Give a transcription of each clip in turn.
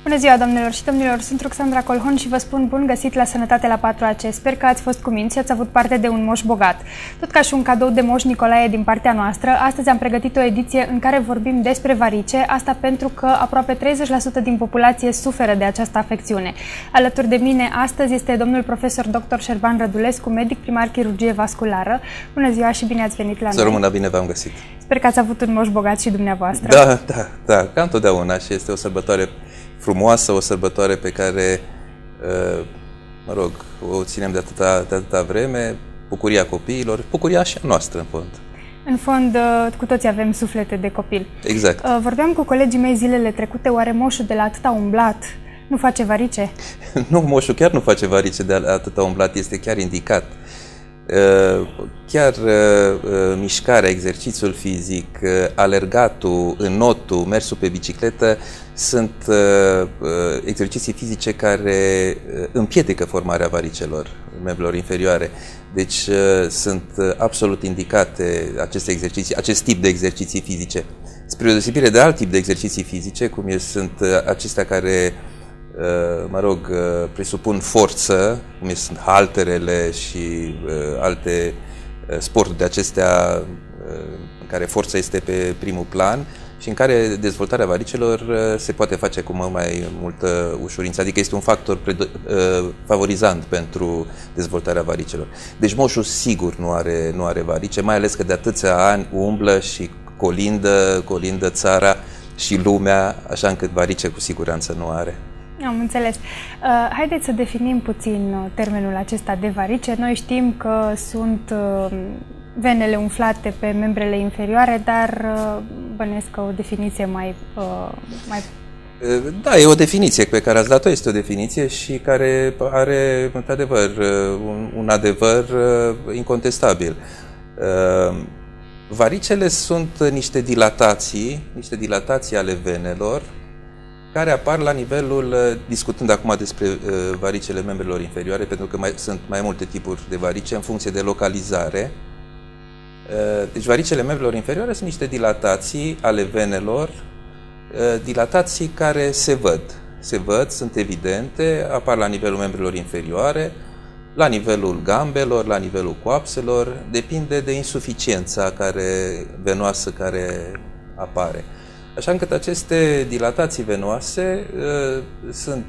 Bună ziua, doamnelor și domnilor, sunt Roxandra Colhon și vă spun bun găsit la Sănătate la 4AC. Sper că ați fost cuminți și ați avut parte de un moș bogat. Tot ca și un cadou de Moș Nicolae din partea noastră, astăzi am pregătit o ediție în care vorbim despre varice, asta pentru că aproape 30% din populație suferă de această afecțiune. Alături de mine astăzi este domnul profesor dr. Șerban Rădulescu, medic primar chirurgie vasculară. Bună ziua și bine ați venit la noi. Să rămână bine, v-am găsit. Sper că ați avut un moș bogat și dumneavoastră. Da, ca întotdeauna, și este o sărbătoare frumoasă, o sărbătoare pe care, o ținem de atâta vreme, bucuria copiilor, bucuria și a noastră, în fond. În fond, cu toți avem suflete de copil. Exact. Vorbeam cu colegii mei zilele trecute, oare moșul de la atâta umblat nu face varice? Nu, moșul chiar nu face varice de la atâta umblat, este chiar indicat. Chiar mișcarea, exercițiul fizic, alergatul, înnotul, mersul pe bicicletă sunt exerciții fizice care împiedică formarea varicelor membrilor inferioare. Deci sunt absolut indicate aceste exerciții, acest tip de exerciții fizice. Spre deosebire de alt tip de exerciții fizice, cum sunt acestea care presupun forță, cum sunt halterele și alte sporturi de acestea în care forța este pe primul plan și în care dezvoltarea varicelor se poate face cu mai multă ușurință, adică este un factor favorizant pentru dezvoltarea varicelor. Deci moșul sigur nu are varice, mai ales că de atâția ani umblă și colindă țara și lumea, așa încât varice cu siguranță nu are. Am înțeles. Haideți să definim puțin termenul acesta de varice. Noi știm că sunt venele umflate pe membrele inferioare, dar bănuiesc că o definiție mai... Da, e o definiție pe care ați dat-o, este o definiție și care are, într-adevăr, un adevăr incontestabil. Varicele sunt niște dilatații ale venelor care apar la nivelul, discutând acum despre varicele membrelor inferioare, pentru că sunt mai multe tipuri de varice în funcție de localizare. Deci varicele membrelor inferioare sunt niște dilatații ale venelor, dilatații care se văd, sunt evidente, apar la nivelul membrelor inferioare, la nivelul gambelor, la nivelul coapselor, depinde de insuficiența venoasă care apare. Așa încât aceste dilatații venoase sunt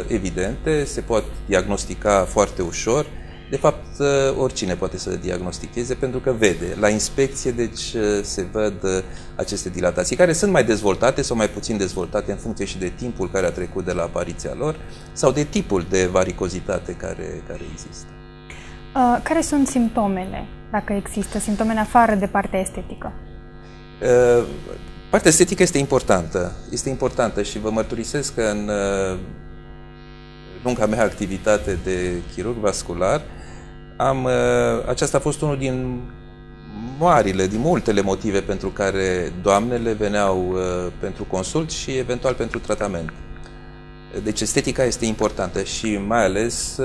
evidente, se pot diagnostica foarte ușor. De fapt, oricine poate să diagnosticheze pentru că vede. La inspecție, deci, se văd aceste dilatații, care sunt mai dezvoltate sau mai puțin dezvoltate în funcție și de timpul care a trecut de la apariția lor sau de tipul de varicozitate care există. Care sunt simptomele, dacă există, simptome în afară de partea estetică? Partea estetică este importantă și vă mărturisesc că în lunga mea activitate de chirurg vascular, aceasta a fost unul din multele motive pentru care doamnele veneau pentru consult și eventual pentru tratament. Deci estetica este importantă și mai ales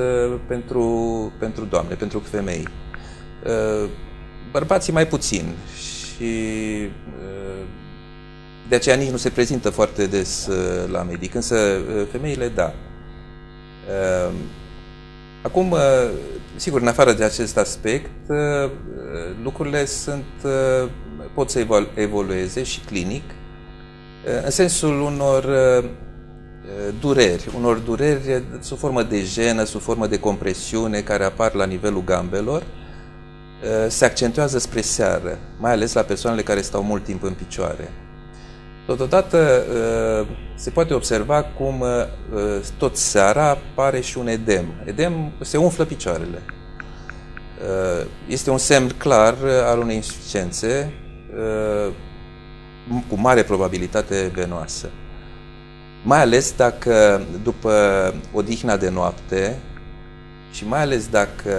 pentru doamne, pentru femei. Bărbații mai puțin și de aceea nici nu se prezintă foarte des la medic, însă femeile da. Acum, sigur, în afară de acest aspect, lucrurile pot să evolueze și clinic, în sensul unor dureri sub formă de jenă, sub formă de compresiune care apar la nivelul gambelor, se accentuează spre seară, mai ales la persoanele care stau mult timp în picioare. Totodată se poate observa cum tot seara apare și un edem. Edem se umflă picioarele. Este un semn clar al unei insuficiențe cu mare probabilitate venoasă. Mai ales dacă după odihna de noapte și mai ales dacă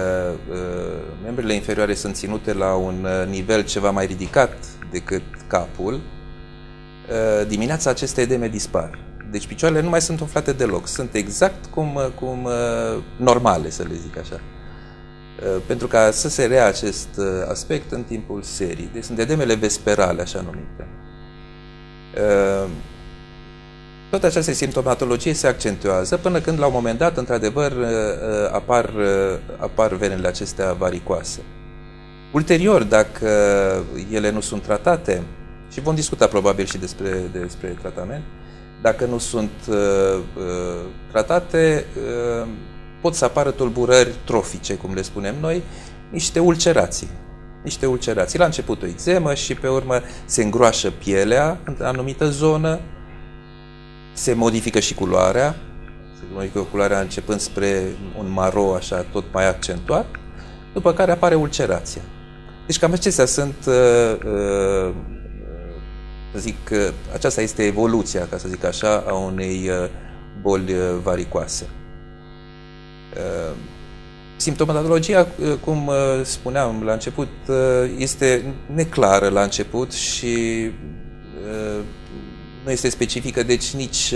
membrele inferioare sunt ținute la un nivel ceva mai ridicat decât capul, dimineața aceste edeme dispar. Deci picioarele nu mai sunt umflate deloc. Sunt exact cum normale, să le zic așa. Pentru ca să se rea acest aspect în timpul serii. Deci sunt edemele vesperale, așa numite. Toată această simptomatologie se accentuează până când, la un moment dat, într-adevăr, apar venele acestea varicoase. Ulterior, dacă ele nu sunt tratate, și vom discuta probabil și despre tratament, dacă nu sunt tratate, pot să apară tulburări trofice, cum le spunem noi, niște ulcerații. La început o eczemă și pe urmă se îngroașă pielea în anumită zonă, se modifică și culoarea, începând spre un maro așa tot mai accentuat, după care apare ulcerația. Deci cam acestea sunt, aceasta este evoluția, ca să zic așa, a unei boli varicoase. Simptomatologia, cum spuneam la început, este neclară la început și nu este specifică, deci nici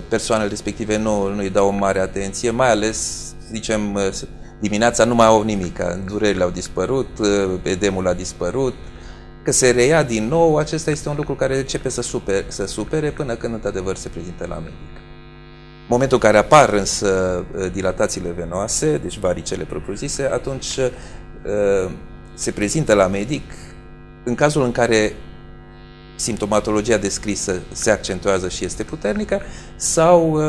persoanele respective nu îi dau o mare atenție, mai ales, zicem, dimineața nu mai au nimic, durerile au dispărut, edemul a dispărut, că se reia din nou, acesta este un lucru care începe să supere până când, într-adevăr, se prezintă la medic. În momentul în care apar însă dilatațiile venoase, deci varicele propriu-zise, atunci se prezintă la medic. În cazul în care simptomatologia descrisă se accentuează și este puternică, sau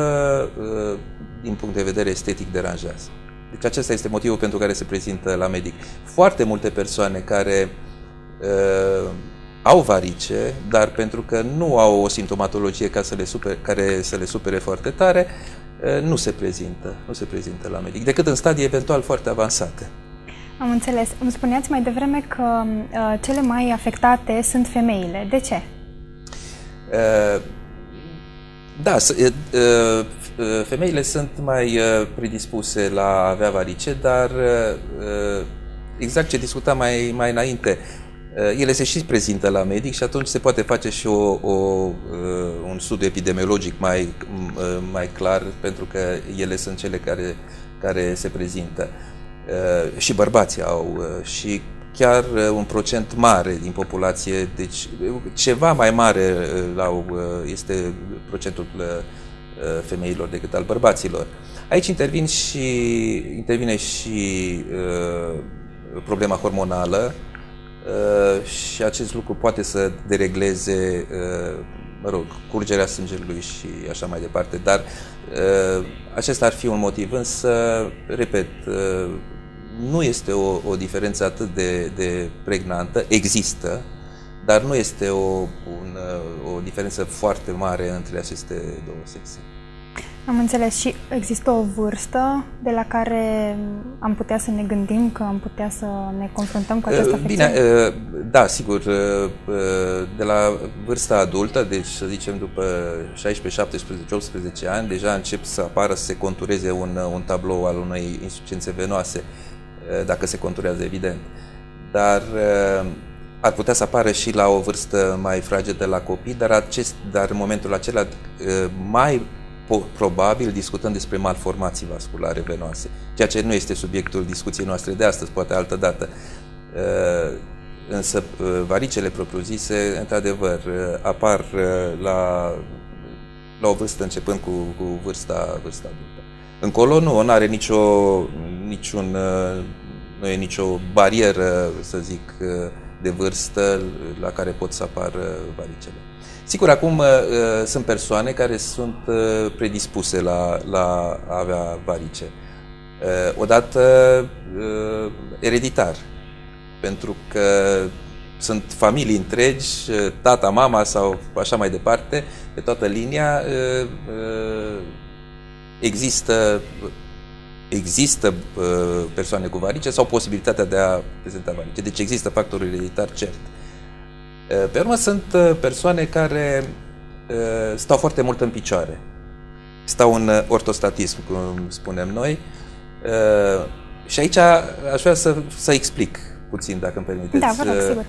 din punct de vedere estetic deranjează. Deci acesta este motivul pentru care se prezintă la medic. Foarte multe persoane care au varice, dar pentru că nu au o simptomatologie care să le supere foarte tare, nu se prezintă la medic, decât în stadii eventual foarte avansate. Am înțeles. Îmi spuneați mai devreme că cele mai afectate sunt femeile. De ce? Da, femeile sunt mai predispuse la a avea varice, dar exact ce discutam mai înainte, ele se și prezintă la medic și atunci se poate face și un studiu epidemiologic mai clar, pentru că ele sunt cele care se prezintă. Și bărbații au și chiar un procent mare din populație, deci ceva mai mare este procentul femeilor decât al bărbaților. Aici intervine și problema hormonală și acest lucru poate să deregleze, curgerea sângelui și așa mai departe, dar acesta ar fi un motiv, însă, repet, nu este o diferență atât de pregnantă, există, dar nu este o diferență foarte mare între aceste două sexe. Am înțeles. Și există o vârstă de la care am putea să ne gândim că am putea să ne confruntăm cu această afecțiune? Bine, da, sigur, de la vârsta adultă, deci să zicem după 16, 17, 18 ani, deja încep să apară, să se contureze un tablou al unei insuficiențe venoase, dacă se conturează, evident. Dar ar putea să apară și la o vârstă mai fragedă la copii, dar în momentul acela mai probabil discutăm despre malformații vasculare venoase, ceea ce nu este subiectul discuției noastre de astăzi, poate altă dată. Însă varicele propriu-zise, într-adevăr, apar la o vârstă începând cu vârsta adultă. Încolo nu are nu e nicio barieră, să zic, de vârstă la care pot să apară varicele. Sigur, acum sunt persoane care sunt predispuse la a avea varice. Odată ereditar, pentru că sunt familii întregi, tata, mama sau așa mai departe, pe toată linia există persoane cu varice sau posibilitatea de a prezenta varice. Deci există factorul ereditar, cert. Pe urmă sunt persoane care stau foarte mult în picioare. Stau în ortostatism, cum spunem noi. Și aici aș vrea să explic puțin, dacă îmi permiteți. Da, vă rog, sigur.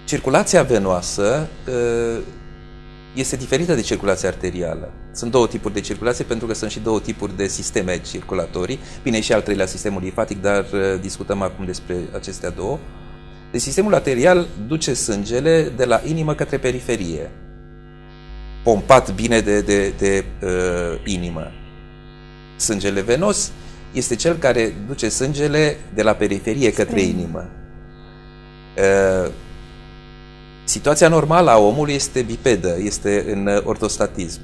Circulația venoasă este diferită de circulația arterială. Sunt două tipuri de circulație, pentru că sunt și două tipuri de sisteme circulatorii. Bine, și al treilea, sistemul limfatic, dar discutăm acum despre acestea două. Deci sistemul arterial duce sângele de la inimă către periferie. pompat bine de inimă. Sângele venos este cel care duce sângele de la periferie către inimă. Situația normală a omului este bipedă, este în ortostatism.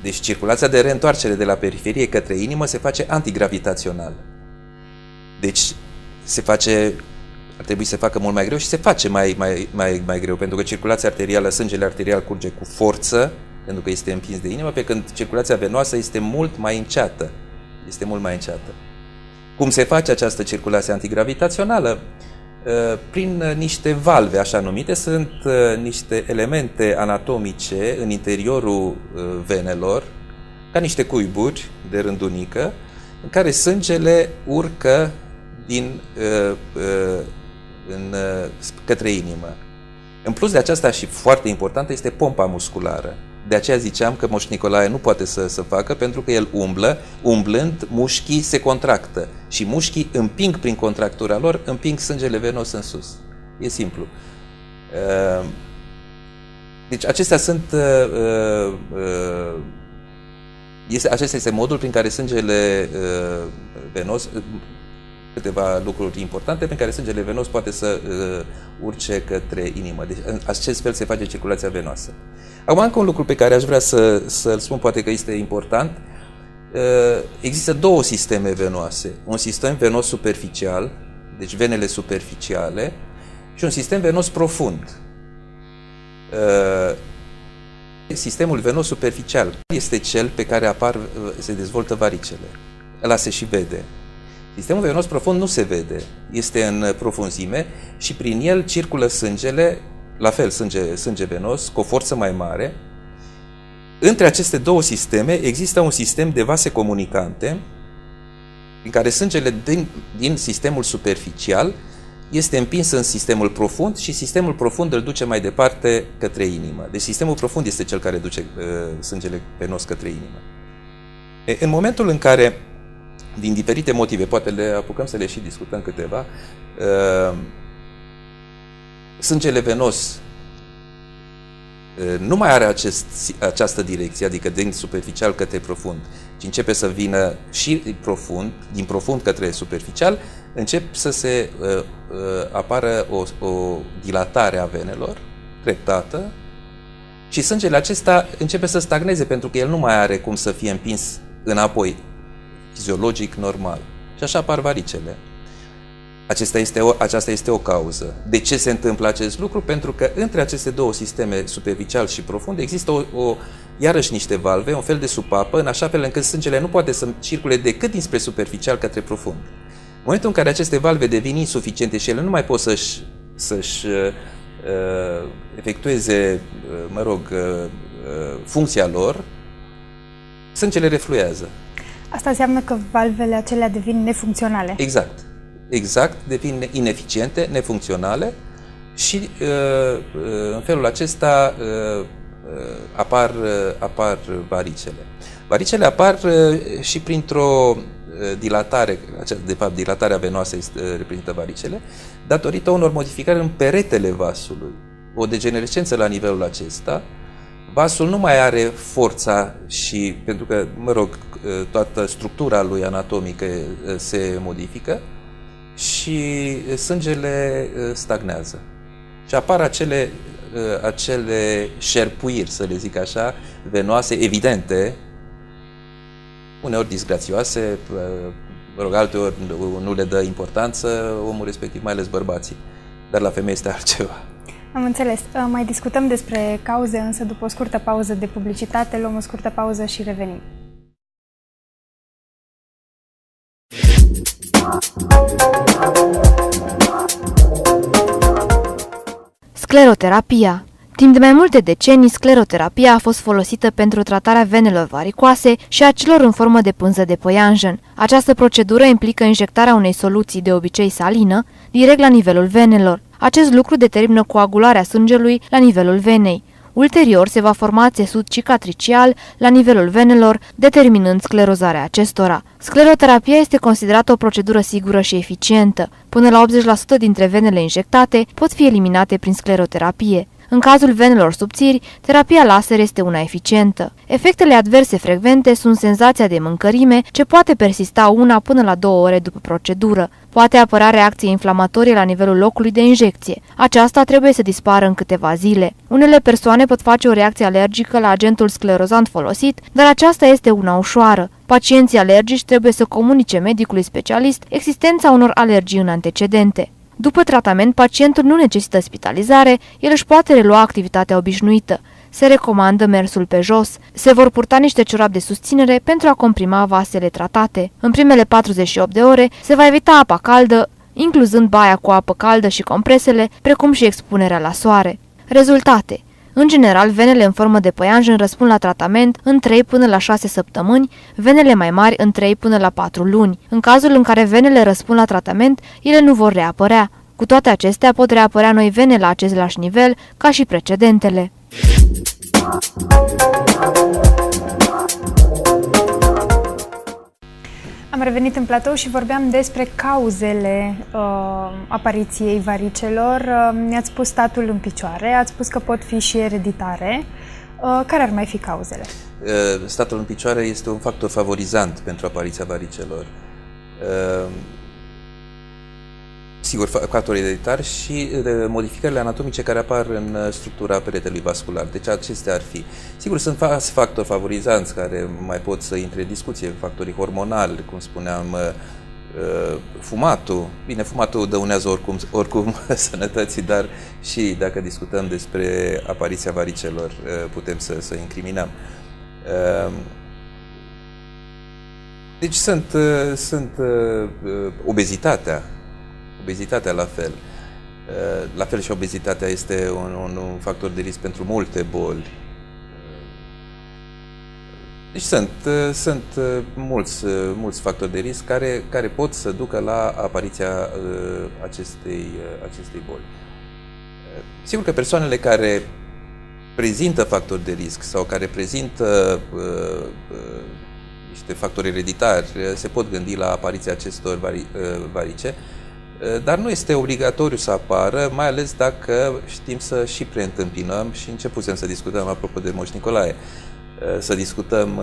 Deci circulația de reîntoarcere de la periferie către inimă se face antigravitațional. Deci ar trebui să se facă mult mai greu și se face mai greu, pentru că circulația arterială, sângele arterial curge cu forță, pentru că este împins de inimă, pe când circulația venoasă este mult mai înceată. Cum se face această circulație antigravitațională? Prin niște valve, așa numite, sunt niște elemente anatomice în interiorul venelor, ca niște cuiburi de rândunică, în care sângele urcă către inimă. În plus de aceasta, și foarte importantă, este pompa musculară. De aceea ziceam că Moș Nicolae nu poate să facă, pentru că el umblând, mușchii se contractă și mușchii împing prin contractura lor, împing sângele venos în sus. E simplu. Deci acestea sunt acesta este modul prin care sângele venos, câteva lucruri importante prin care sângele venos poate să urce către inimă. Deci în acest fel se face circulația venoasă. Acum, încă un lucru pe care aș vrea să-l spun, poate că este important. Există două sisteme venoase. Un sistem venos superficial, deci venele superficiale, și un sistem venos profund. Sistemul venos superficial este cel pe care se dezvoltă varicele. Ăla se și vede. Sistemul venos profund nu se vede, este în profunzime și prin el circulă sângele, la fel sânge venos, cu o forță mai mare. Între aceste două sisteme există un sistem de vase comunicante, în care sângele din sistemul superficial este împins în sistemul profund și sistemul profund îl duce mai departe către inimă. Deci sistemul profund este cel care duce sângele venos către inimă. În momentul în care, din diferite motive, poate le apucăm să le și discutăm câteva, sângele venos nu mai are această direcție, adică din superficial către profund, ci începe să vină și din profund către superficial, încep să se apară o dilatare a venelor, treptată, și sângele acesta începe să stagneze, pentru că el nu mai are cum să fie împins înapoi, fiziologic, normal. Și așa apar varicele. Aceasta este o cauză. De ce se întâmplă acest lucru? Pentru că între aceste două sisteme, superficial și profund, există iarăși niște valve, un fel de supapă, în așa fel încât sângele nu poate să circule decât dinspre superficial către profund. În momentul în care aceste valve devin insuficiente și ele nu mai pot să-și efectueze, funcția lor, sângele refluează. Asta înseamnă că valvele acelea devin nefuncționale. Exact, devin ineficiente, nefuncționale și în felul acesta apar varicele. Varicele apar și printr-o dilatare, de fapt dilatarea venoasă reprezintă varicele, datorită unor modificări în peretele vasului. O degenerescență la nivelul acesta, vasul nu mai are forța și, pentru că, toată structura lui anatomică se modifică și sângele stagnează. Și apar acele șerpuiri, să le zic așa, venoase, evidente, uneori disgrațioase, alteori nu le dă importanță omul respectiv, mai ales bărbații. Dar la femei este altceva. Am înțeles. Mai discutăm despre cauze, însă după o scurtă pauză de publicitate, luăm o scurtă pauză și revenim. Scleroterapia. Timp de mai multe decenii, scleroterapia a fost folosită pentru tratarea venelor varicoase și a celor în formă de pânză de păianjen. Această procedură implică injectarea unei soluții, de obicei salină, direct la nivelul venelor. Acest lucru determină coagularea sângelui la nivelul venei. Ulterior se va forma țesut cicatricial la nivelul venelor, determinând sclerozarea acestora. Scleroterapia este considerată o procedură sigură și eficientă. Până la 80% dintre venele injectate pot fi eliminate prin scleroterapie. În cazul venelor subțiri, terapia laser este una eficientă. Efectele adverse frecvente sunt senzația de mâncărime, ce poate persista 1 până la 2 ore după procedură. Poate apărea reacție inflamatorie la nivelul locului de injecție. Aceasta trebuie să dispară în câteva zile. Unele persoane pot face o reacție alergică la agentul sclerozant folosit, dar aceasta este una ușoară. Pacienții alergici trebuie să comunice medicului specialist existența unor alergii în antecedente. După tratament, pacientul nu necesită spitalizare, el își poate relua activitatea obișnuită. Se recomandă mersul pe jos. Se vor purta niște ciorapi de susținere pentru a comprima vasele tratate. În primele 48 de ore se va evita apa caldă, incluzând baia cu apă caldă și compresele, precum și expunerea la soare. Rezultate: în general, venele în formă de păianjen răspund la tratament în 3 până la 6 săptămâni, venele mai mari în 3 până la 4 luni. În cazul în care venele răspund la tratament, ele nu vor reapărea. Cu toate acestea, pot reapărea noi vene la același nivel ca și precedentele. Am revenit în platou și vorbeam despre cauzele apariției varicelor. Ne-ați spus statul în picioare, ați spus că pot fi și ereditare. Care ar mai fi cauzele? Statul în picioare este un factor favorizant pentru apariția varicelor. Sigur, factori ereditari și modificările anatomice care apar în structura peretelui vascular. Deci acestea ar fi. Sigur, sunt factori favorizanți care mai pot să intre în discuție, factorii hormonali, cum spuneam, fumatul. Bine, fumatul dăunează oricum sănătății, dar și dacă discutăm despre apariția varicelor, putem să incriminăm. Deci sunt obezitatea la fel. La fel și obezitatea este un factor de risc pentru multe boli. Deci sunt mulți factori de risc care pot să ducă la apariția acestei boli. Sigur că persoanele care prezintă factori de risc sau care prezintă niște factori ereditari se pot gândi la apariția acestor varice, dar nu este obligatoriu să apară, mai ales dacă știm să și preîntâmpinăm și începusem să discutăm, apropo de Moș Nicolae, să discutăm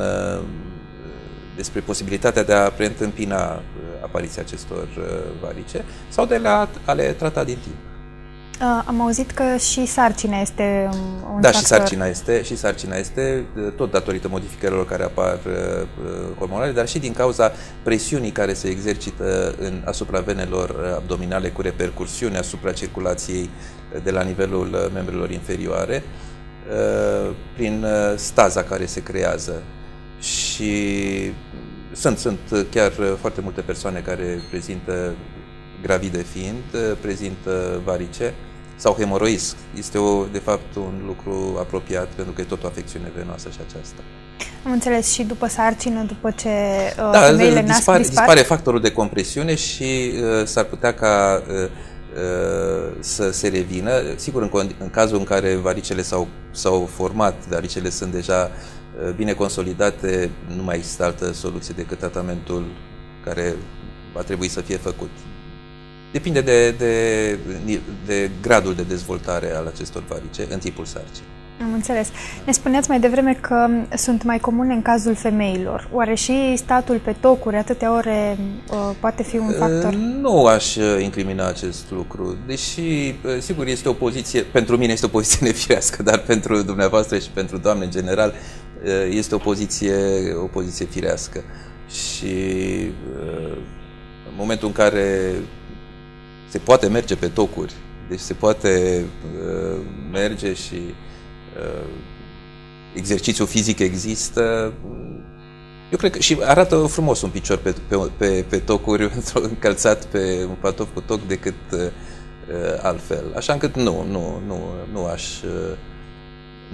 despre posibilitatea de a preîntâmpina apariția acestor varice sau de a le trata din timp. Am auzit că și sarcina este un factor. Și sarcina este tot datorită modificărilor care apar hormonale, dar și din cauza presiunii care se exercită asupra venelor abdominale cu repercursiuni asupra circulației de la nivelul membrelor inferioare prin staza care se creează. Și sunt chiar foarte multe persoane care prezintă, gravide fiind, prezintă varice sau hemoroizi. Este de fapt un lucru apropiat, pentru că e tot o afecțiune venoasă și aceasta. Am înțeles, și după sarcină, după ce femeile nasc, dispare factorul de compresiune și s-ar putea ca să se revină. Sigur, în cazul în care varicele s-au format, varicele sunt deja bine consolidate, nu mai există altă soluție decât tratamentul care va trebui să fie făcut. Depinde de gradul de dezvoltare al acestor varice în timpul sarcinii. Am înțeles. Ne spuneați mai devreme că sunt mai comune în cazul femeilor. Oare și statul pe tocuri atâtea ore poate fi un factor? Nu aș incrimina acest lucru, deși, sigur, este o poziție, pentru mine este o poziție nefirească, dar pentru dumneavoastră și pentru doamne în general este o poziție firească. Și în momentul în care se poate merge pe tocuri, deci se poate merge și exercițiul fizic există, eu cred că și arată frumos un picior pe tocuri, încălțat pe un patof cu toc, decât altfel. Așa încât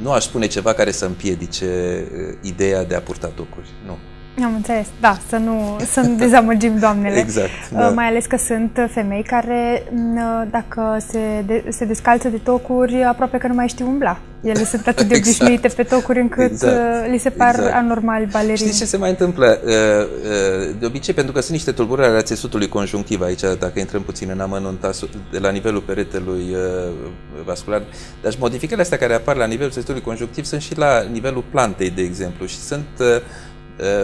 nu aș spune ceva care să împiedice ideea de a purta tocuri. Nu. Am înțeles, da, să nu dezamăgim doamnele. Exact. Da. Mai ales că sunt femei care, dacă se descalță de tocuri, aproape că nu mai știu umbla. Ele sunt atât de obișnuite pe tocuri încât li se par anormal balerini. Știți ce se mai întâmplă? De obicei, pentru că sunt niște tulburări ale țesutului conjunctiv aici, dacă intrăm puțin în amănunt, de la nivelul peretelui vascular. Deci modificările astea care apar la nivelul țesutului conjunctiv sunt și la nivelul plantei, de exemplu, și sunt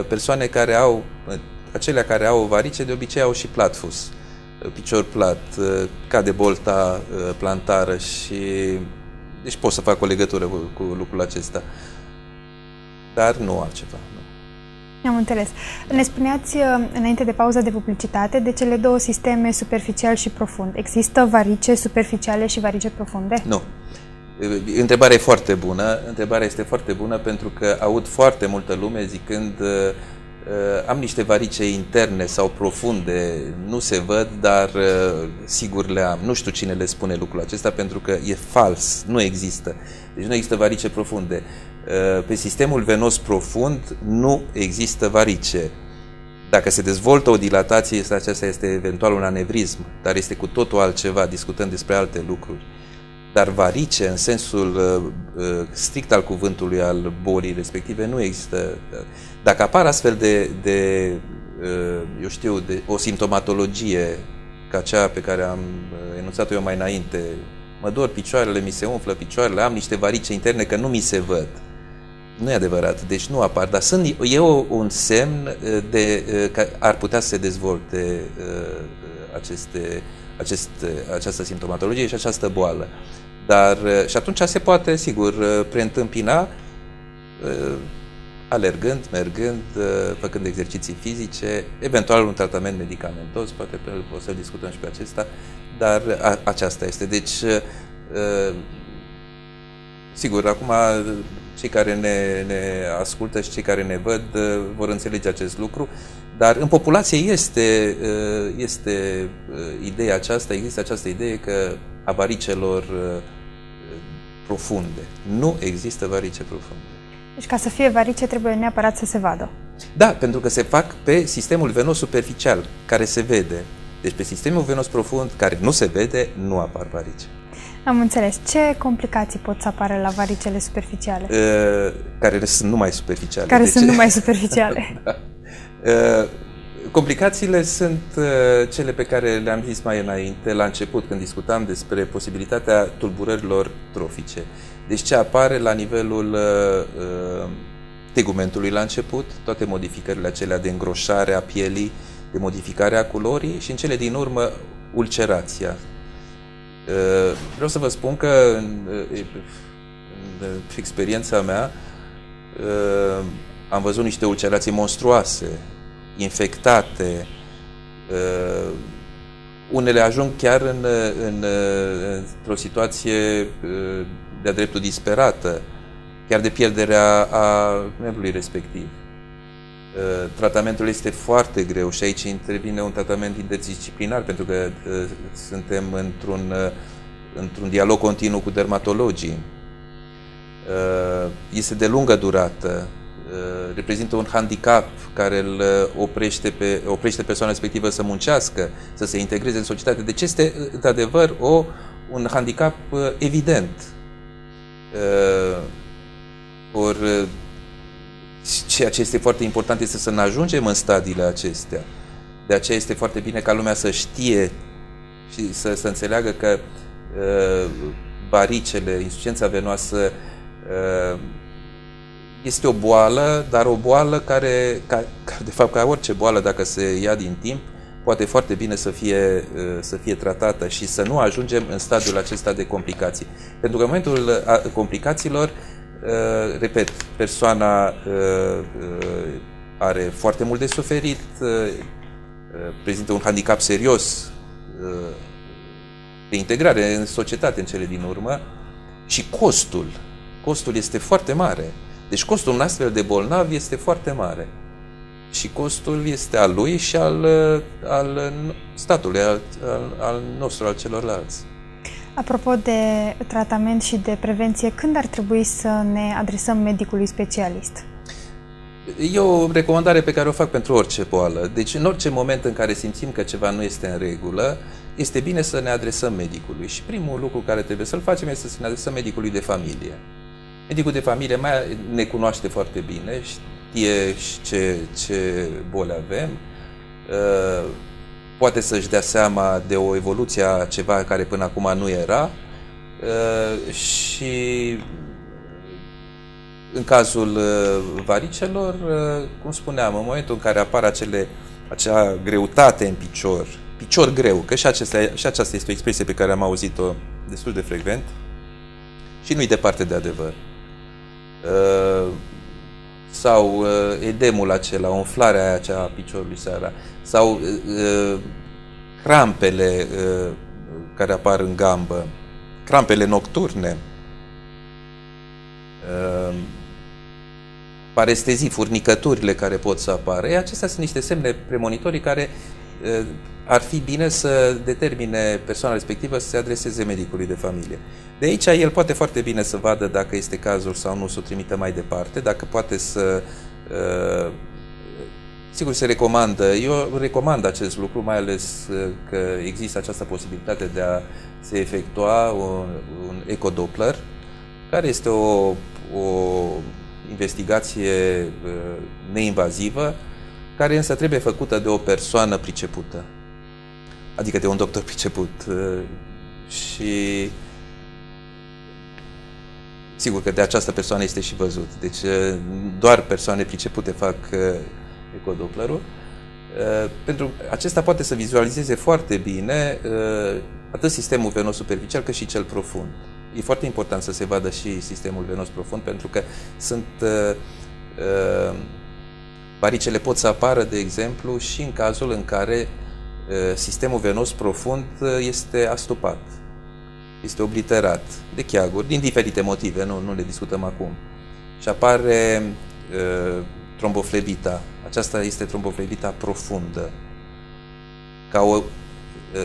persoane care au, acelea care au varice, de obicei au și platfus, picior plat, cade bolta plantară și deci pot să fac o legătură cu lucrul acesta, dar nu altceva. Nu. Am înțeles. Ne spuneați înainte de pauza de publicitate de cele două sisteme, superficial și profund. Există varice superficiale și varice profunde? Nu. Întrebarea e foarte bună. Întrebarea este foarte bună pentru că aud foarte multă lume zicând am niște varice interne sau profunde, nu se văd, dar sigur le am. Nu știu cine le spune lucrul acesta pentru că e fals, nu există. Deci nu există varice profunde. Pe sistemul venos profund nu există varice. Dacă se dezvoltă o dilatație, aceasta este eventual un anevrism, dar este cu totul altceva, discutăm despre alte lucruri. Dar varice, în sensul strict al cuvântului, al bolii respective, nu există. Dacă apar astfel de eu știu, de o simptomatologie ca cea pe care am enunțat-o eu mai înainte, mă dor picioarele, mi se umflă picioarele, am niște varice interne că nu mi se văd. Nu e adevărat, deci nu apar, dar e un semn că ar putea să se dezvolte această simptomatologie și această boală. Dar și atunci se poate, sigur, preîntâmpina alergând, mergând, făcând exerciții fizice, eventual un tratament medicamentos, poate o să discutăm și pe acesta, dar aceasta este. Deci, sigur, acum cei care ne ascultă și cei care ne văd vor înțelege acest lucru, dar în populație este ideea aceasta, există această idee că a varicelor profunde. Nu există varice profunde. Deci ca să fie varice trebuie neapărat să se vadă. Da, pentru că se fac pe sistemul venos superficial, care se vede. Deci pe sistemul venos profund, care nu se vede, nu apar varice. Am înțeles. Ce complicații pot să apară la varicele superficiale? Care sunt numai superficiale. Care sunt numai superficiale. Da. Complicațiile sunt cele pe care le-am zis mai înainte, la început, când discutam despre posibilitatea tulburărilor trofice. Deci ce apare la nivelul tegumentului la început, toate modificările acelea de îngroșare a pielii, de modificare a culorii și în cele din urmă ulcerația. Vreau să vă spun că în experiența mea am văzut niște ulcerații monstruoase, infectate, unele ajung chiar într-o situație de-a dreptul disperată, chiar de pierderea a membrului respectiv. Tratamentul este foarte greu și aici intervine un tratament interdisciplinar, pentru că suntem într-un dialog continuu cu dermatologii. Este de lungă durată, reprezintă un handicap care îl oprește persoana respectivă să muncească, să se integreze în societate. Deci este, într-adevăr, un handicap evident. Ceea ce este foarte important este să ne ajungem în stadiile acestea. De aceea este foarte bine ca lumea să știe și să înțeleagă că varicele, insuficiența venoasă, este o boală, dar o boală care, de fapt, ca orice boală, dacă se ia din timp, poate foarte bine să fie tratată și să nu ajungem în stadiul acesta de complicații. Pentru că în momentul complicațiilor, repet, persoana are foarte mult de suferit, prezintă un handicap serios de integrare în societate în cele din urmă și costul este foarte mare. Deci costul unui astfel de bolnav este foarte mare. Și costul este al lui și al statului, al nostru, al celorlalți. Apropo de tratament și de prevenție, când ar trebui să ne adresăm medicului specialist? E o recomandare pe care o fac pentru orice boală. Deci în orice moment în care simțim că ceva nu este în regulă, este bine să ne adresăm medicului. Și primul lucru care trebuie să-l facem este să ne adresăm medicului de familie. Medicul de familie ne cunoaște foarte bine, știe ce boli avem, poate să-și dea seama de o evoluție a ceva care până acum nu era și în cazul varicelor, cum spuneam, în momentul în care apar acea greutate în picior greu, că și aceasta este o expresie pe care am auzit-o destul de frecvent și nu-i departe de adevăr. Sau edemul acela, umflarea aceea a piciorului seara, sau crampele care apar în gambă, crampele nocturne, parestezii, furnicăturile care pot să apară. Acestea sunt niște semne premonitorii care ar fi bine să determine persoana respectivă să se adreseze medicului de familie. De aici el poate foarte bine să vadă dacă este cazul sau nu, să o trimită mai departe, dacă poate să... Sigur, se recomandă, eu recomand acest lucru, mai ales că există această posibilitate de a se efectua un ecodoppler, care este o investigație neinvazivă, care însă trebuie făcută de o persoană pricepută, adică de un doctor priceput. Și sigur că de această persoană este și văzut. Deci doar persoane pricepute fac ecodopplerul. Pentru acesta poate să vizualizeze foarte bine atât sistemul venos superficial cât și cel profund. E foarte important să se vadă și sistemul venos profund, pentru că varicele pot să apară, de exemplu, și în cazul în care sistemul venos profund este astupat, este obliterat de cheaguri, din diferite motive, nu le discutăm acum. Și apare tromboflebita. Aceasta este tromboflebita profundă. Ca o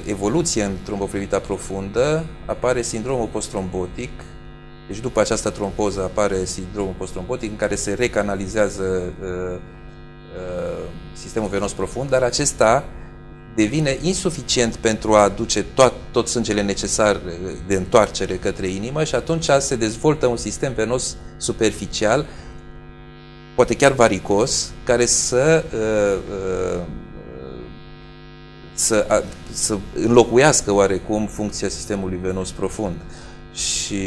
evoluție în tromboflebita profundă apare sindromul posttrombotic. Deci după această tromboză apare sindromul posttrombotic în care se recanalizează sistemul venos profund, dar acesta devine insuficient pentru a aduce tot sângele necesar de întoarcere către inimă și atunci se dezvoltă un sistem venos superficial, poate chiar varicos, care să înlocuiască oarecum funcția sistemului venos profund. Și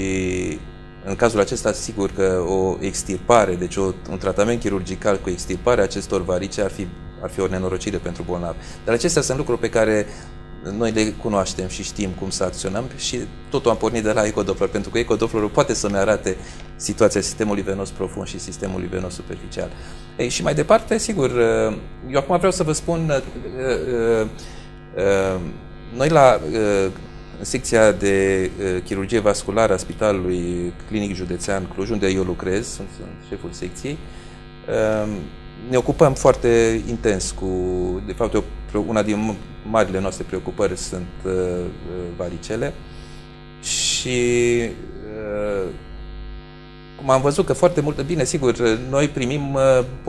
în cazul acesta, sigur că o extirpare, deci un tratament chirurgical cu extirparea acestor varice ar fi o nenorocire pentru bolnav. Dar acestea sunt lucruri pe care noi le cunoaștem și știm cum să acționăm și totul am pornit de la ecodoppler, pentru că ecodopplerul poate să-mi arate situația sistemului venos profund și sistemului venos superficial. Ei, și mai departe, sigur, eu acum vreau să vă spun, noi în secția de chirurgie vasculară a Spitalului Clinic Județean Cluj, unde eu lucrez, sunt șeful secției, ne ocupăm foarte intens de fapt, una din marile noastre preocupări sunt varicele și cum am văzut că foarte mult, bine, sigur, noi primim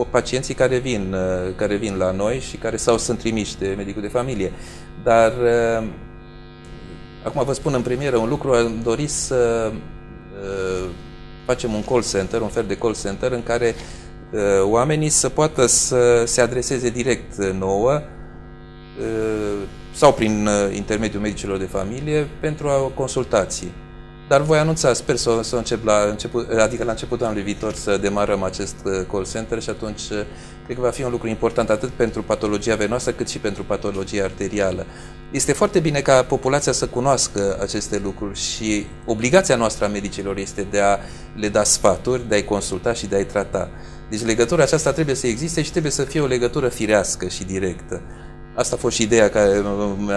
pacienții care vin la noi și care sunt trimiși de medicul de familie, dar acum vă spun în premieră un lucru, am dorit să facem un call center, un fel de call center în care oamenii să poată să se adreseze direct nouă sau prin intermediul medicilor de familie pentru consultații. Dar voi anunța, sper să încep la începutul anului viitor să demarăm acest call center și atunci cred că va fi un lucru important atât pentru patologia venoasă cât și pentru patologia arterială. Este foarte bine ca populația să cunoască aceste lucruri și obligația noastră a medicilor este de a le da sfaturi, de a-i consulta și de a-i trata. Deci legătura aceasta trebuie să existe și trebuie să fie o legătură firească și directă. Asta a fost și ideea care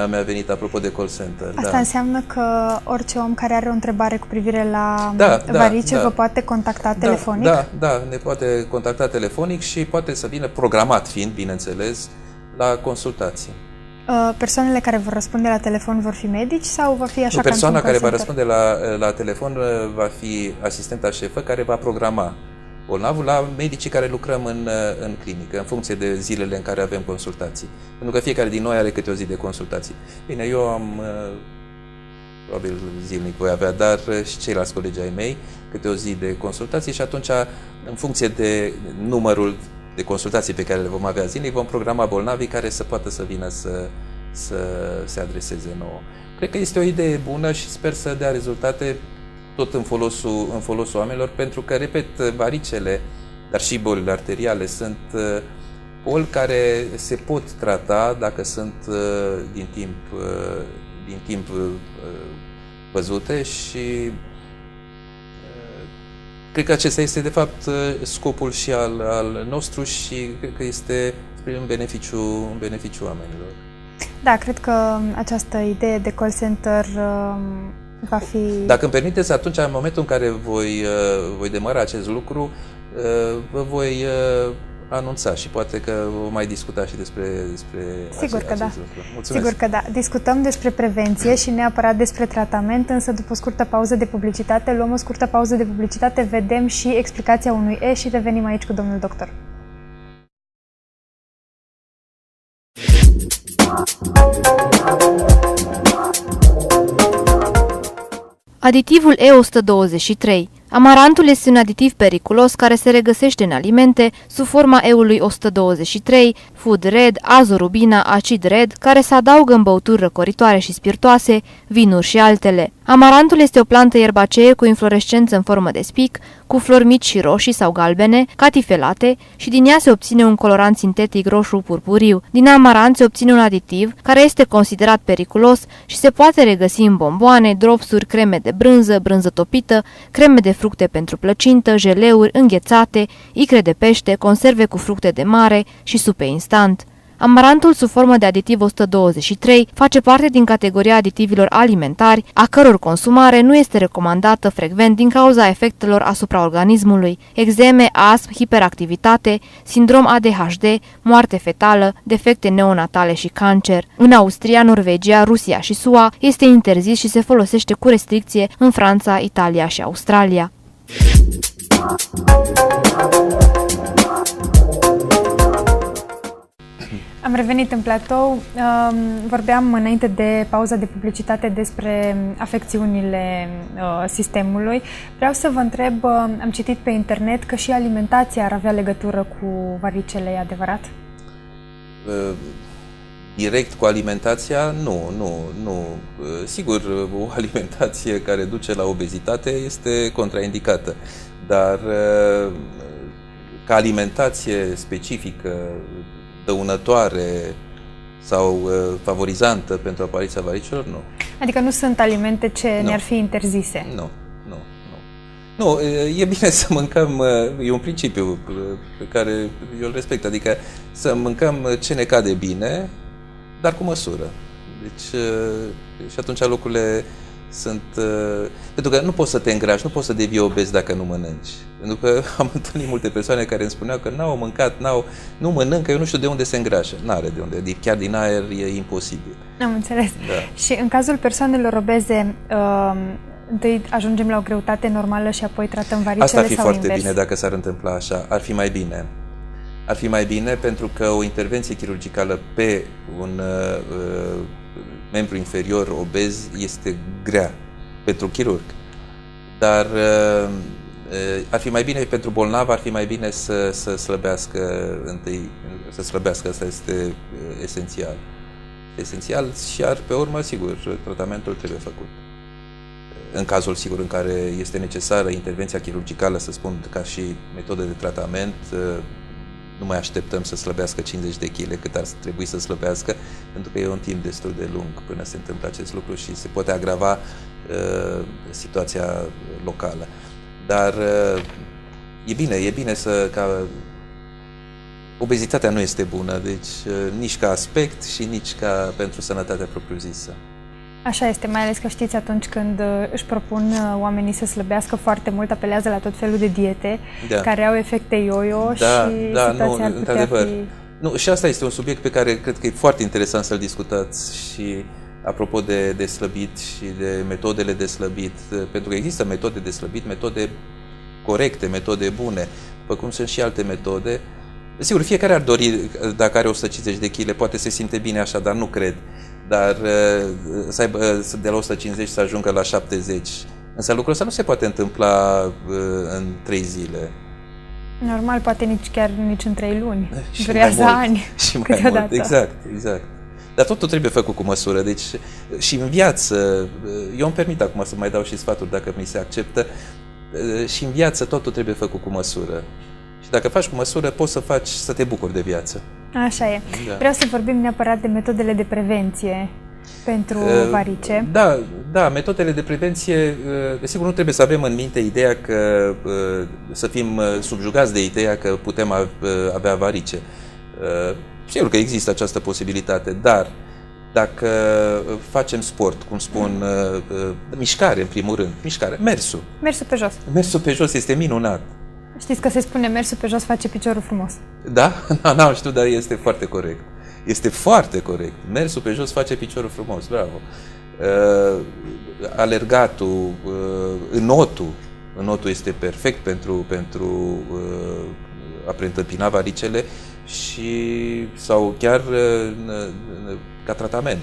mi-a venit apropo de call center. Asta înseamnă că orice om care are o întrebare cu privire la varice vă poate contacta telefonic? Da, ne poate contacta telefonic și poate să vină programat fiind, bineînțeles, la consultații. Persoanele care vor răspunde la telefon vor fi medici sau va fi așa? Persoana care va răspunde la telefon va fi asistenta șefă care va programa bolnavul la medicii care lucrăm în clinică, în funcție de zilele în care avem consultații. Pentru că fiecare din noi are câte o zi de consultații. Bine, eu am, probabil zilnic voi avea, dar și ceilalți colegi ai mei, câte o zi de consultații și atunci, în funcție de numărul de consultații pe care le vom avea zilnic, vom programa bolnavii care să poată să vină să se adreseze nouă. Cred că este o idee bună și sper să dea rezultate tot în folosul oamenilor, pentru că, repet, varicele, dar și bolile arteriale sunt boli care se pot trata dacă sunt din timp văzute și cred că acesta este, de fapt, scopul și al nostru și cred că este în beneficiu oamenilor. Da, cred că această idee de call center va fi... Dacă îmi permiteți, atunci, în momentul în care voi demara acest lucru, vă voi anunța și poate că vom mai discuta și despre Sigur că da. Lucru. Mulțumesc. Sigur că da. Discutăm despre prevenție și neapărat despre tratament, însă după o scurtă pauză de publicitate, luăm o scurtă pauză de publicitate, vedem și explicația unui E și revenim aici cu domnul doctor. Aditivul E123. Amarantul este un aditiv periculos care se regăsește în alimente sub forma E-ului 123, food red, azorubina, acid red, care se adaugă în băuturi răcoritoare și spiritoase, vinuri și altele. Amarantul este o plantă ierbacee cu inflorescență în formă de spic, cu flori mici și roșii sau galbene, catifelate, și din ea se obține un colorant sintetic roșu-purpuriu. Din amarant se obține un aditiv care este considerat periculos și se poate regăsi în bomboane, dropsuri, creme de brânză, brânză topită, creme de fructe pentru plăcintă, jeleuri, înghețate, icre de pește, conserve cu fructe de mare și supe instant. Amarantul sub formă de aditiv 123 face parte din categoria aditivilor alimentari, a căror consumare nu este recomandată frecvent din cauza efectelor asupra organismului, eczeme, astm, hiperactivitate, sindrom ADHD, moarte fetală, defecte neonatale și cancer. În Austria, Norvegia, Rusia și SUA este interzis și se folosește cu restricție în Franța, Italia și Australia. Am revenit în platou. Vorbeam înainte de pauza de publicitate despre afecțiunile sistemului. Vreau să vă întreb, am citit pe internet că și alimentația ar avea legătură cu varicele, e adevărat? Direct cu alimentația? Nu. Sigur, o alimentație care duce la obezitate este contraindicată, dar ca alimentație specifică, dăunătoare sau favorizantă pentru apariția varicilor, nu. Adică nu sunt alimente ce ne-ar fi interzise? Nu, e bine să mâncăm, e un principiu pe care eu îl respect, adică să mâncăm ce ne cade bine, dar cu măsură. Deci, și atunci lucrurile sunt... Pentru că nu poți să te îngrași, nu poți să devii obez dacă nu mănânci. Pentru că am întâlnit multe persoane care îmi spuneau că n-au mâncat, nu mănâncă, eu nu știu de unde se îngrașă. N-are de unde, chiar din aer e imposibil. Am înțeles. Da. Și în cazul persoanelor obeze, întâi ajungem la o greutate normală și apoi tratăm varicele sau invers? Asta ar fi foarte bine dacă s-ar întâmpla așa. Ar fi mai bine. Ar fi mai bine pentru că o intervenție chirurgicală pe un membru inferior obez este grea pentru chirurg. Dar ar fi mai bine pentru bolnav, ar fi mai bine să slăbească întâi, să slăbească, asta este esențial. Esențial și pe urmă, sigur, tratamentul trebuie făcut. În cazul, sigur, în care este necesară intervenția chirurgicală, să spun, ca și metodă de tratament, nu mai așteptăm să slăbească 50 de kg cât ar trebui să slăbească, pentru că e un timp destul de lung până se întâmplă acest lucru și se poate agrava situația locală. Dar e bine ca obezitatea nu este bună, deci nici ca aspect și nici ca pentru sănătatea propriu-zisă. Așa este, mai ales că știți, atunci când își propun oamenii să slăbească foarte mult, apelează la tot felul de diete care au efecte yo-yo și situația ar putea fi... Nu, și asta este un subiect pe care cred că e foarte interesant să-l discutați și apropo de slăbit și de metodele de slăbit, pentru că există metode de slăbit, metode corecte, metode bune. după cum sunt și alte metode. Sigur, fiecare ar dori, dacă are 150 de kg, poate se simte bine așa, dar nu cred. Dar să aibă de la 150 să ajungă la 70. Însă lucrul ăsta nu se poate întâmpla în 3 zile. Normal, poate nici în 3 luni. Durează ani. Și mai mult, exact. Dar totul trebuie făcut cu măsură. Deci și în viață, eu îmi permit acum să mai dau și sfaturi dacă mi se acceptă, și în viață totul trebuie făcut cu măsură. Și dacă faci cu măsură, poți să te bucuri de viață. Așa e. Da. Vreau să vorbim neapărat de metodele de prevenție pentru varice. Da, metodele de prevenție, desigur, nu trebuie să avem în minte ideea că să fim subjugați de ideea că putem avea varice. Sigur că există această posibilitate, dar dacă facem sport, cum spun, mișcare în primul rând, mersul. Mersul pe jos. Mersul pe jos este minunat. Știți că se spune mersul pe jos face piciorul frumos. Da? N-am știut, dar este foarte corect. Este foarte corect. Mersul pe jos face piciorul frumos, bravo. Alergatul, înotul este perfect pentru a preîntâmpina varicele sau chiar ca tratament.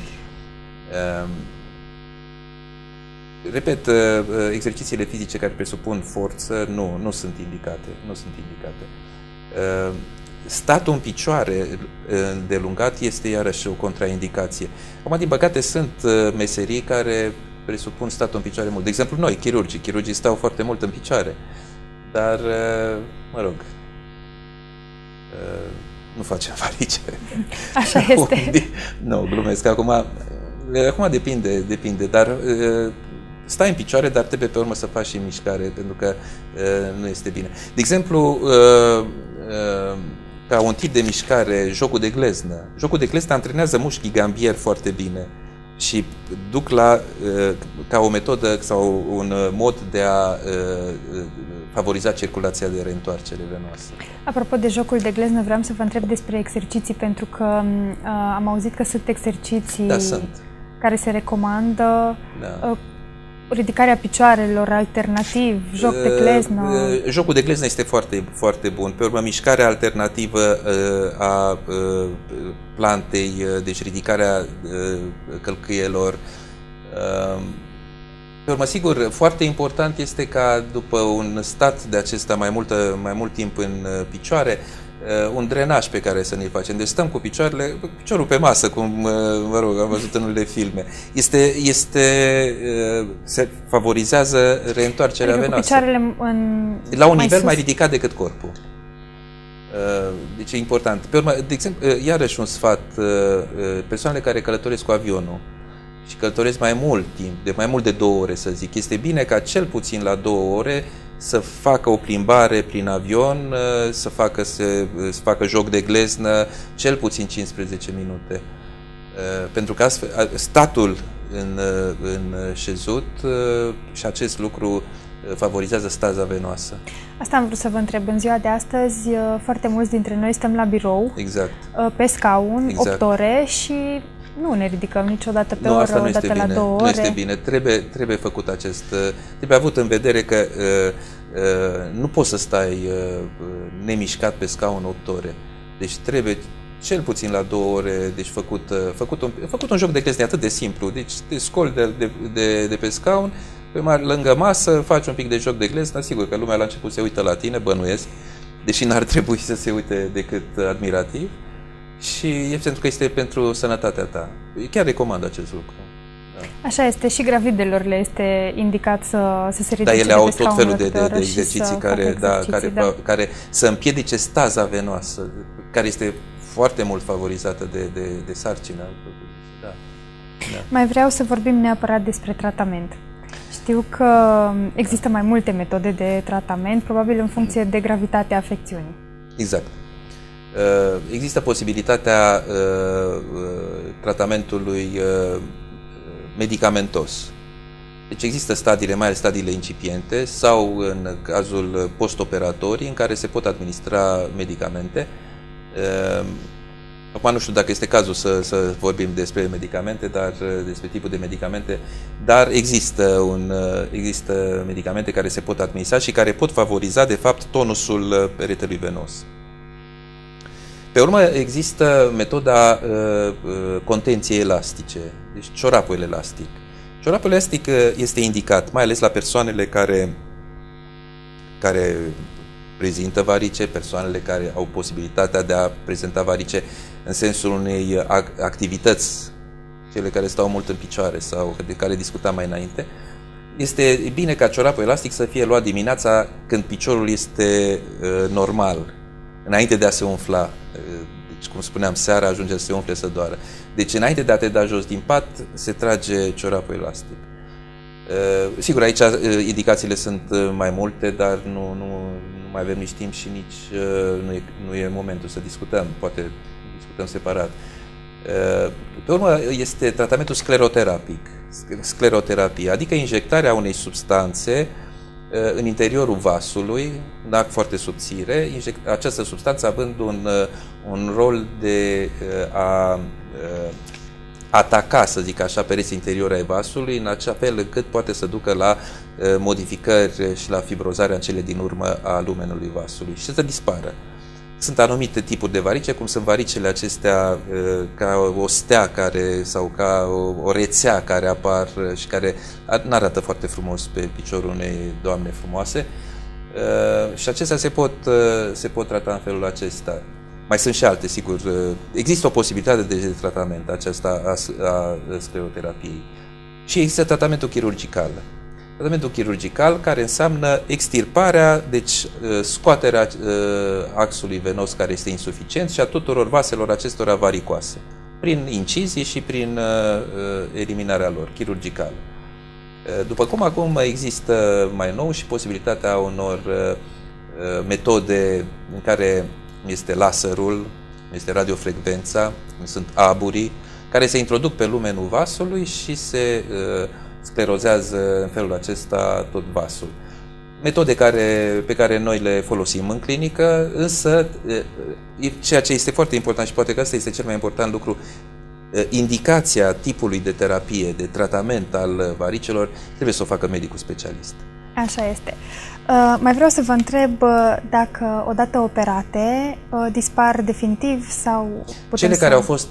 Repet, exercițiile fizice care presupun forță nu sunt indicate. Statul în picioare îndelungat este iarăși o contraindicație. Acum, din păcate, sunt meserii care presupun statul în picioare mult. De exemplu, noi, chirurgii stau foarte mult în picioare. Dar, mă rog, nu facem varice. Așa este. Nu, glumesc. Acum depinde, dar stai în picioare, dar trebuie pe urmă să faci și mișcare, pentru că nu este bine. De exemplu, ca un tip de mișcare, jocul de gleznă. Jocul de gleznă antrenează mușchii gambieri foarte bine și duc ca o metodă sau un mod de a favoriza circulația de reîntoarcere venoasă. Apropo de jocul de gleznă, vreau să vă întreb despre exerciții, pentru că am auzit că sunt exerciții care se recomandă. Da. Ridicarea picioarelor, alternativ, joc de gleznă. Jocul de gleznă este foarte, foarte bun. Pe urmă, mișcarea alternativă a plantei, deci ridicarea călcâielor. Pe urmă, sigur, foarte important este ca după un stat de acesta mai mult timp în picioare, un drenaj pe care să ne-l facem. Deci stăm cu piciorul pe masă, cum, mă rog, am văzut în unele filme. Se favorizează reîntoarcerea venoasă. Picioarele la un nivel mai ridicat decât corpul. Deci e important. Pe urmă, de exemplu, iarăși un sfat, persoanele care călătoresc cu avionul și călătoresc mai mult timp, de mai mult de 2 ore, să zic, este bine ca cel puțin la 2 ore să facă o plimbare prin avion, să facă joc de gleznă, cel puțin 15 minute. Pentru că astfel, statul în șezut și acest lucru favorizează staza venoasă. Asta am vrut să vă întreb. În ziua de astăzi, foarte mulți dintre noi stăm la birou, pe scaun, 8 ore și nu ne ridicăm niciodată pe oră, o dată la 2 ore. Nu este bine. Trebuie făcut trebuie avut în vedere că nu poți să stai nemișcat pe scaun 8 ore. Deci trebuie cel puțin la 2 ore, deci făcut un joc de gleznă atât de simplu. Deci te scoli de pe scaun, lângă masă, faci un pic de joc de gleznă. Sigur că lumea la început se uită la tine, bănuiesc, deși n-ar trebui să se uite decât admirativ. Și e pentru că este pentru sănătatea ta. Chiar recomand acest lucru. Da. Așa este, și gravidelor le este indicat să se ridice. Da, ele au tot felul de exerciții care să împiedice staza venoasă, care este foarte mult favorizată de sarcină. Da. Mai vreau să vorbim neapărat despre tratament. Știu că există mai multe metode de tratament, probabil în funcție de gravitatea afecțiunii. Exact. Există posibilitatea tratamentului medicamentos. Deci există stadiile, mai ales stadiile incipiente sau în cazul post-operatorii în care se pot administra medicamente. Acum nu știu dacă este cazul să vorbim despre medicamente, despre tipul de medicamente, dar există medicamente care se pot administra și care pot favoriza, de fapt, tonusul peretelui venos. Pe urmă, există metoda contenției elastice, deci ciorapul elastic. Ciorapul elastic este indicat, mai ales la persoanele care prezintă varice, persoanele care au posibilitatea de a prezenta varice în sensul unei activități, cele care stau mult în picioare sau de care discutam mai înainte. Este bine ca ciorapul elastic să fie luat dimineața când piciorul este normal, înainte de a se umfla. Deci, cum spuneam, seara ajunge să se umfle, să doară. Deci, înainte de a te da jos din pat, se trage ciorapul elastic. Sigur, aici indicațiile sunt mai multe, dar nu mai avem nici timp și nici nu e momentul să discutăm. Poate discutăm separat. Pe urmă, este tratamentul scleroterapic. Scleroterapie, adică injectarea unei substanțe în interiorul vasului, un act foarte subțire, această substanță având un rol de a ataca, să zic așa, pereții interiori ai vasului, în acea fel încât poate să ducă la modificări și la fibrozarea în cele din urmă a lumenului vasului și să dispară. Sunt anumite tipuri de varice, cum sunt varicele acestea ca o stea sau ca o rețea care apar și care nu arată foarte frumos pe piciorul unei doamne frumoase. Și acestea se pot trata în felul acesta. Mai sunt și alte, sigur. Există o posibilitate de tratament aceasta a scleroterapiei. Și există tratamentul chirurgical. Tratamentul chirurgical care înseamnă extirparea, deci scoaterea axului venos care este insuficient și a tuturor vaselor acestora varicoase, prin incizie și prin eliminarea lor, chirurgicală. După cum acum există mai nou și posibilitatea unor metode în care este laserul, este radiofrecvența, sunt aburii, care se introduc pe lumenul vasului și se sclerozează în felul acesta tot vasul. Metode pe care noi le folosim în clinică, însă ceea ce este foarte important și poate că asta este cel mai important lucru, indicația tipului de terapie, de tratament al varicelor, trebuie să o facă medicul specialist. Așa este. Mai vreau să vă întreb dacă odată operate dispar definitiv sau Cele care au fost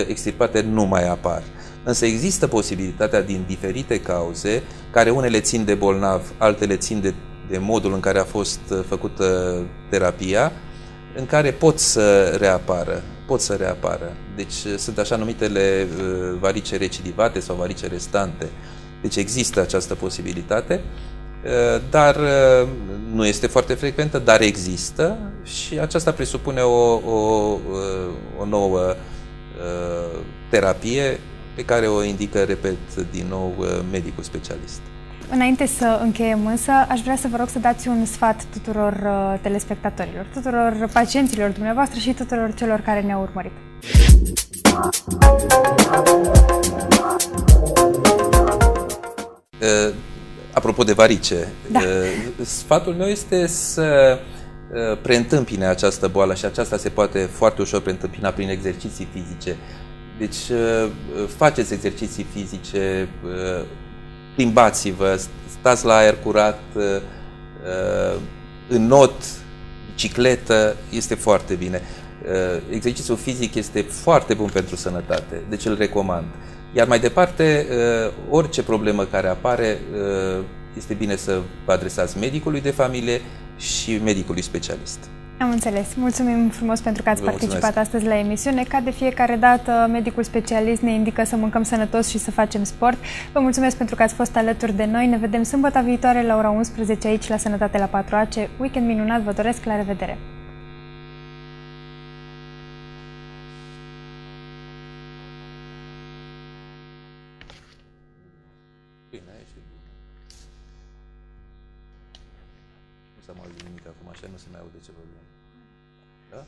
extirpate nu mai apar. Însă există posibilitatea din diferite cauze, care unele țin de bolnav, altele țin de modul în care a fost făcută terapia, în care pot să reapară. Deci sunt așa numitele varice recidivate sau varice restante. Deci există această posibilitate, dar nu este foarte frecventă, dar există și aceasta presupune o nouă terapie pe care o indică, repet, din nou medicul specialist. Înainte să încheiem însă, aș vrea să vă rog să dați un sfat tuturor telespectatorilor, tuturor pacienților dumneavoastră și tuturor celor care ne-au urmărit. Apropo de varice, da. Sfatul meu este să preîntâmpine această boală și aceasta se poate foarte ușor preîntâmpina prin exerciții fizice. Deci faceți exerciții fizice, plimbați-vă, stați la aer curat, înot, bicicletă, este foarte bine. Exercițiul fizic este foarte bun pentru sănătate, deci îl recomand. Iar mai departe, orice problemă care apare, este bine să vă adresați medicului de familie și medicului specialist. Am înțeles. Mulțumim frumos pentru că ați participat astăzi la emisiune. Ca de fiecare dată, medicul specialist ne indică să mâncăm sănătos și să facem sport. Vă mulțumesc pentru că ați fost alături de noi. Ne vedem sâmbătă viitoare la ora 11 aici la Sănătate la 4AC. Weekend minunat, vă doresc, la revedere! Nu s-a mai auzit nimic acum, așa nu se mai aude ce vorbim. Da?